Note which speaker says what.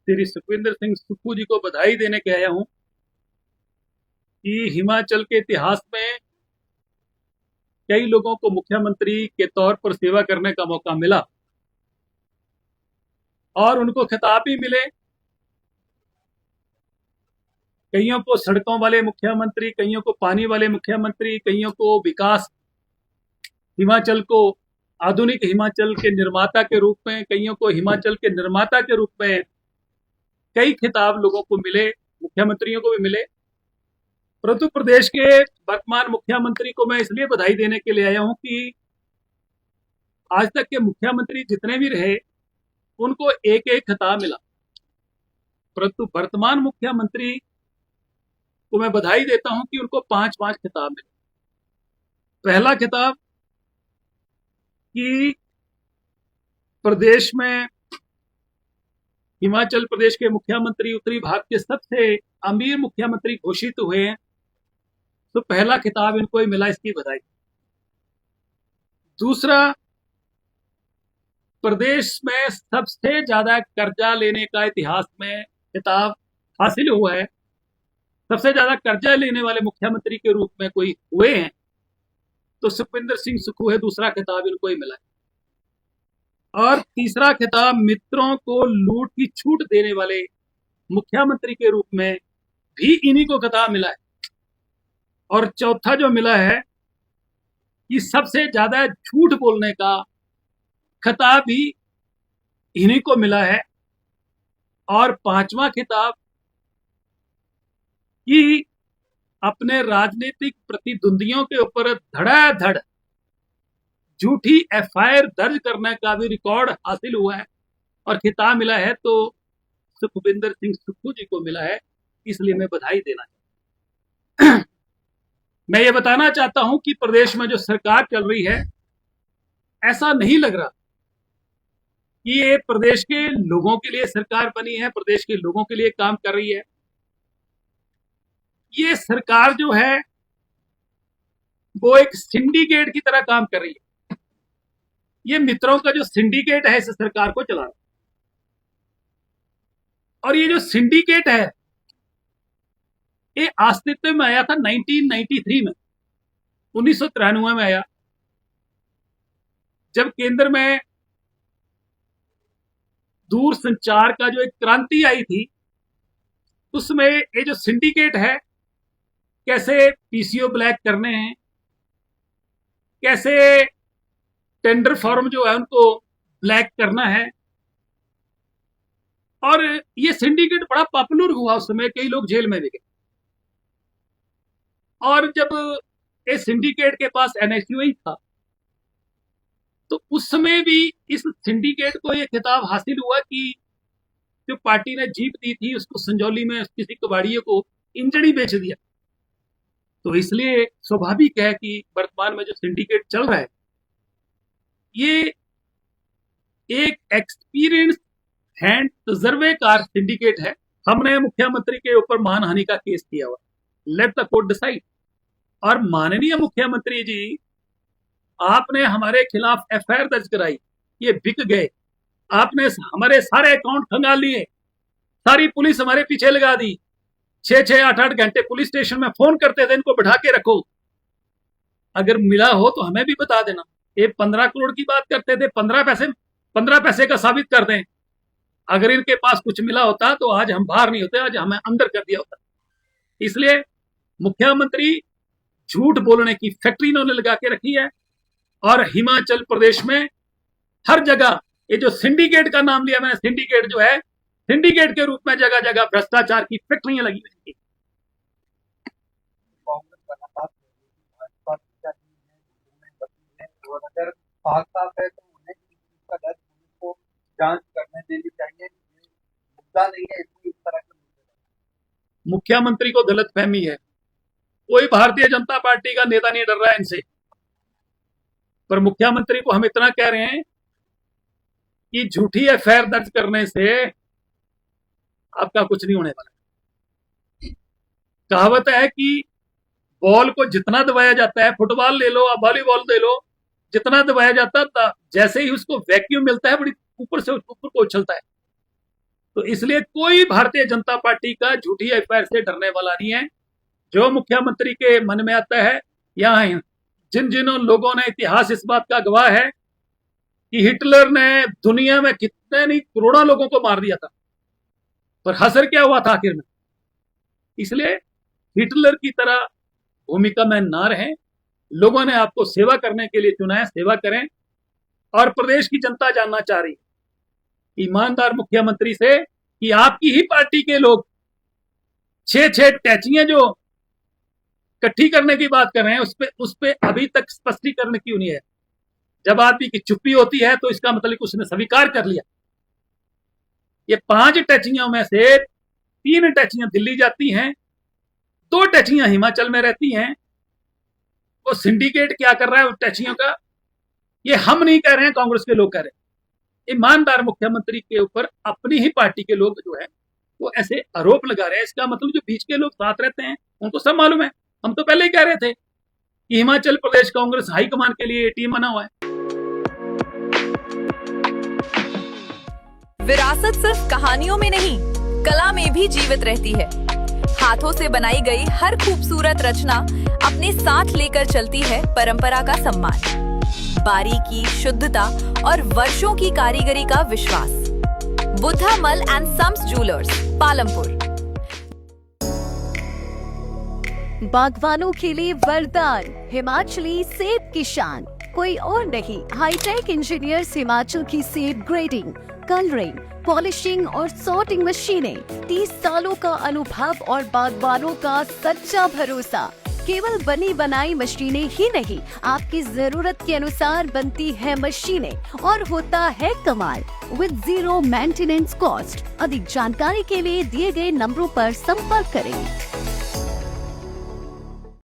Speaker 1: श्री सुखविंदर सिंह सुक्खू जी को बधाई देने के आया हूं कि हिमाचल के इतिहास में कई लोगों को मुख्यमंत्री के तौर पर सेवा करने का मौका मिला और उनको खिताब भी मिले। कईयों को सड़कों वाले मुख्यमंत्री, कईयों को पानी वाले मुख्यमंत्री, कईयों को विकास हिमाचल को आधुनिक हिमाचल के निर्माता के रूप में, कईयों को हिमाचल के निर्माता के रूप में कई खिताब लोगों को मिले, मुख्यमंत्रियों को भी मिले। परंतु प्रदेश के वर्तमान मुख्यमंत्री को मैं इसलिए बधाई देने के लिए आया हूं कि आज तक के मुख्यमंत्री जितने भी रहे उनको एक एक खिताब मिला, परंतु वर्तमान मुख्यमंत्री को मैं बधाई देता हूं कि उनको 5-5 खिताब मिले। पहला खिताब कि प्रदेश में हिमाचल प्रदेश के मुख्यमंत्री उत्तरी भाग के सबसे अमीर मुख्यमंत्री घोषित हुए हैं, तो पहला खिताब इनको ही मिला, इसकी बधाई। दूसरा, प्रदेश में सबसे ज्यादा कर्जा लेने का इतिहास में खिताब हासिल हुआ है, सबसे ज्यादा कर्जा लेने वाले मुख्यमंत्री के रूप में कोई हुए हैं तो सुखविंदर सिंह सुक्खू है, दूसरा खिताब इनको ही मिला है। और तीसरा खिताब मित्रों को लूट की छूट देने वाले मुख्यमंत्री के रूप में भी इन्हीं को खिताब मिला है। और चौथा जो मिला है कि सबसे ज्यादा झूठ बोलने का खिताब भी इन्हीं को मिला है। और पांचवा खिताब कि अपने राजनीतिक प्रतिद्वंदियों के ऊपर धड़ाधड़ झूठी एफआईआर दर्ज करने का भी रिकॉर्ड हासिल हुआ है और खिताब मिला है, तो सुखविंदर सिंह सुक्खू जी को मिला है, इसलिए मैं बधाई देना चाहता हूं। मैं ये बताना चाहता हूं कि प्रदेश में जो सरकार चल रही है, ऐसा नहीं लग रहा कि ये प्रदेश के लोगों के लिए सरकार बनी है, प्रदेश के लोगों के लिए काम कर रही है। ये सरकार जो है वो एक सिंडिकेट की तरह काम कर रही है। ये मित्रों का जो सिंडिकेट है इस सरकार को चला रहा है। और ये जो सिंडिकेट है ये अस्तित्व में आया था 1993 में, 1993 में आया, जब केंद्र में दूर संचार का जो एक क्रांति आई थी, उसमें ये जो सिंडिकेट है कैसे पीसीओ ब्लैक करने हैं, कैसे टेंडर फॉर्म जो है उनको ब्लैक करना है। और ये सिंडिकेट बड़ा पॉपुलर हुआ उस समय, कई लोग जेल में भी गए। और जब ये सिंडिकेट के पास एनएसयूआई था तो उस समय भी इस सिंडिकेट को ये खिताब हासिल हुआ कि जो पार्टी ने जीत दी थी उसको संजौली में किसी कबाड़िए को इंजड़ी बेच दिया। तो इसलिए स्वाभाविक है कि वर्तमान में जो सिंडिकेट चल रहा है ये एक एक्सपीरियंस हैंड तजर्बेकार सिंडिकेट है। हमने मुख्यमंत्री के ऊपर मानहानि का केस किया हुआ, लेट द कोर्ट डिसाइड। और माननीय मुख्यमंत्री जी, आपने हमारे खिलाफ एफआईआर दर्ज कराई, ये बिक गए, आपने हमारे सारे अकाउंट खंगाल लिए, सारी पुलिस हमारे पीछे लगा दी, 6-6, 8-8 घंटे पुलिस स्टेशन में फोन करते थे इनको बैठा के रखो, अगर मिला हो तो हमें भी बता देना। ये 15 करोड़ की बात करते थे, 15 पैसे का साबित कर दें। अगर इनके पास कुछ मिला होता तो आज हम बाहर नहीं होते, आज हमें अंदर कर दिया होता। इसलिए मुख्यमंत्री झूठ बोलने की फैक्ट्री इन्होंने लगा के रखी है। और हिमाचल प्रदेश में हर जगह ये जो सिंडिकेट का नाम लिया मैंने, सिंडिकेट जो है, सिंडिकेट के रूप में जगह जगह भ्रष्टाचार की फैक्ट्रियां लगी हुई थी।
Speaker 2: अगर साफ है तो उन्हें इसका डर को जांच करने देनी चाहिए, मुद्दा नहीं है इस तरह के।
Speaker 1: मुख्यमंत्री को गलत फहमी है, कोई भारतीय जनता पार्टी का नेता नहीं डर रहा है इनसे। पर मुख्यमंत्री को हम इतना कह रहे हैं कि झूठी एफआईआर दर्ज करने से आपका कुछ नहीं होने वाला। कहावत है कि बॉल को जितना दबाया जाता है, फुटबॉल ले लो, वॉलीबॉल ले लो, जितना दबाया जाता है जैसे ही उसको वैक्यूम मिलता है बड़ी ऊपर से ऊपर को उछलता है। तो इसलिए कोई भारतीय जनता पार्टी का झूठी एफआईआर से डरने वाला नहीं है। जो मुख्यमंत्री के मन में आता है, यहाँ जिन लोगों ने, इतिहास इस बात का गवाह है कि हिटलर ने दुनिया में कितने नहीं करोड़ों लोगों को मार दिया था, पर असर क्या हुआ था आखिर में। इसलिए हिटलर की तरह भूमिका में ना रहें। लोगों ने आपको सेवा करने के लिए चुना है, सेवा करें। और प्रदेश की जनता जानना चाह रही है ईमानदार मुख्यमंत्री से कि आपकी ही पार्टी के लोग 6 टैचियां जो इकट्ठी करने की बात कर रहे हैं, उस पे अभी तक स्पष्टीकरण क्यों नहीं है। जब आदमी की चुप्पी होती है तो इसका मतलब उसने स्वीकार कर लिया। ये 5 टैचियों में से 3 टैचियां दिल्ली जाती हैं, 2 टैचियां हिमाचल में रहती हैं। वो सिंडिकेट क्या कर रहा है उन टैचियों का, ये हम नहीं कह रहे हैं, कांग्रेस के लोग कह रहे हैं। ईमानदार मुख्यमंत्री के ऊपर अपनी ही पार्टी के लोग जो है वो ऐसे आरोप लगा रहे हैं। इसका मतलब जो बीच के लोग साथ रहते हैं उनको सब मालूम है। हम तो पहले ही कह रहे थे कि हिमाचल प्रदेश कांग्रेस हाईकमान के लिए टीम बना हुआ है।
Speaker 3: विरासत सिर्फ कहानियों में नहीं, कला में भी जीवित रहती है। हाथों से बनाई गई हर खूबसूरत रचना अपने साथ लेकर चलती है परंपरा का सम्मान, बारीकी, शुद्धता और वर्षों की कारीगरी का विश्वास। बुद्धा मल एंड सम्स ज्वेलर्स, पालमपुर।
Speaker 4: बागवानों के लिए वरदान, हिमाचली सेब की शान कोई और नहीं। हाईटेक इंजीनियर्स हिमाचल की सेब ग्रेडिंग, कलरिंग, पॉलिशिंग और सॉर्टिंग मशीनें, 30 सालों का अनुभव और बागवानों का सच्चा भरोसा। केवल बनी बनाई मशीनें ही नहीं, आपकी जरूरत के अनुसार बनती है मशीनें और होता है कमाल, विद 0 मेंटेनेंस कॉस्ट। अधिक जानकारी के लिए दिए गए नंबरों पर संपर्क करें।